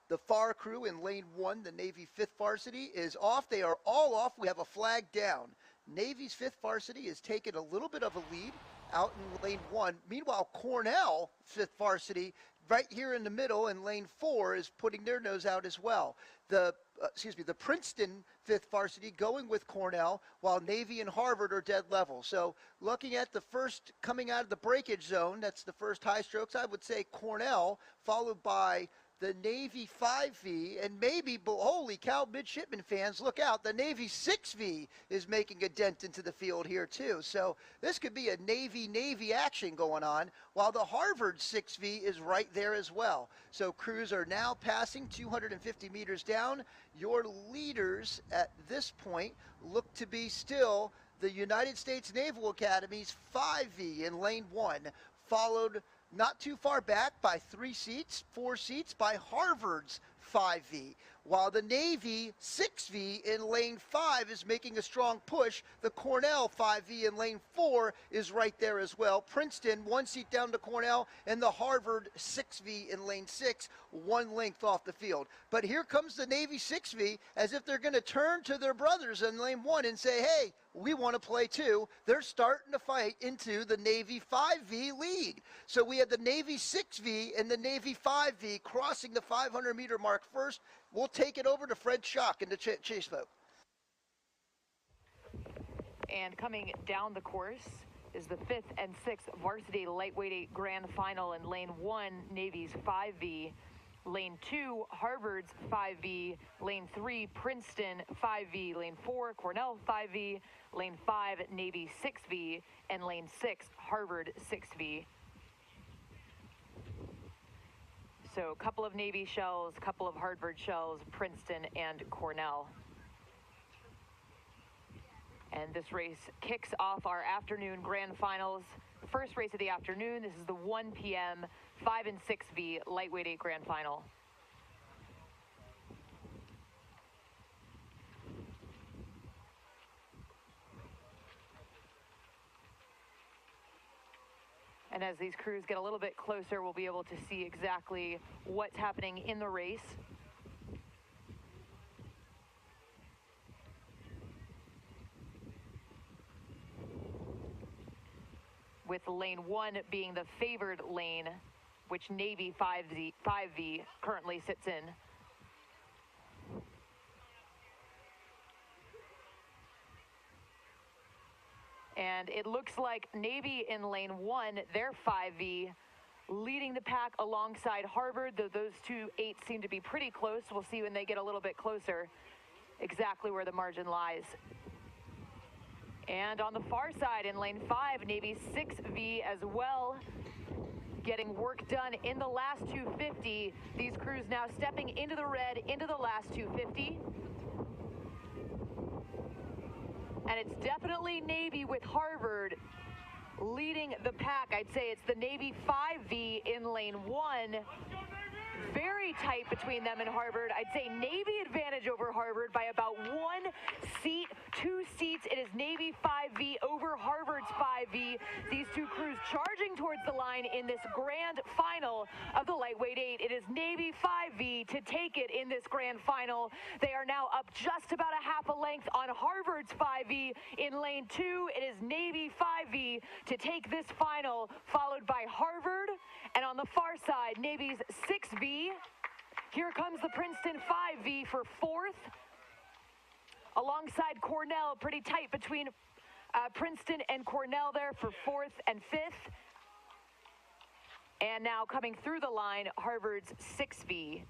The far crew in lane 1, the Navy 5th varsity, is off. They are all off. We have a flag down. Navy's 5th varsity is taking a little bit of a lead out in lane 1. Meanwhile, Cornell 5th varsity right here in the middle in lane 4 is putting their nose out as well. The Princeton 5th varsity going with Cornell, while Navy and Harvard are dead level. So looking at the first coming out of the breakage zone, that's the first high strokes, I would say Cornell, followed by the Navy 5V, and maybe, holy cow, midshipman fans, look out, the Navy 6V is making a dent into the field here too. So this could be a Navy action going on, while the Harvard 6V is right there as well. So crews are now passing 250 meters down. Your leaders at this point look to be still the United States Naval Academy's 5V in lane 1, followed not too far back by 4 seats by Harvard's 5V, while the Navy 6V in lane 5 is making a strong push. The Cornell 5V in lane 4 is right there as well. Princeton 1 seat down to Cornell, and the Harvard 6V in lane 6, 1 length off the field. But here comes the Navy 6V as if they're going to turn to their brothers in lane 1 and say, hey, we want to play too. They're starting to fight into the Navy 5V lead. So we have the Navy 6V and the Navy 5V crossing the 500-meter mark first. We'll take it over to Fred Schock in the chase boat. And coming down the course is the 5th and 6th varsity lightweight grand final in lane 1, Navy's 5V. Lane 2, Harvard's 5V. Lane 3, Princeton 5V. Lane 4, Cornell 5V. Lane 5, Navy 6V. And lane 6, Harvard 6V. So a couple of Navy shells, a couple of Harvard shells, Princeton and Cornell. And this race kicks off our afternoon grand finals. The first race of the afternoon, this is the 1 p.m. 5 and 6V lightweight grand final. And as these crews get a little bit closer, we'll be able to see exactly what's happening in the race. With lane 1 being the favored lane, which Navy 5V currently sits in. And it looks like Navy in lane 1, their 5V, leading the pack alongside Harvard, though those two 8s seem to be pretty close. We'll see when they get a little bit closer exactly where the margin lies. And on the far side in lane 5, Navy 6V as well, getting work done in the last 250. These crews now stepping into the red, into the last 250. And it's definitely Navy with Harvard leading the pack. I'd say it's the Navy 5V in lane 1. Very tight between them and Harvard. I'd say Navy advantage over Harvard by about 1 seat, 2 seats. It is Navy 5V over Harvard's 5V. These two crews charging towards the line in this grand final of the lightweight 8. It is Navy 5V to take it in this grand final. They are now up just about a half a length on Harvard's 5V in lane 2. It is Navy 5V to take this final, followed by Harvard. And on the far side, Navy's 6V. Here comes the Princeton 5V for 4th. Alongside Cornell, pretty tight between Princeton and Cornell there for 4th and 5th. And now coming through the line, Harvard's 6V.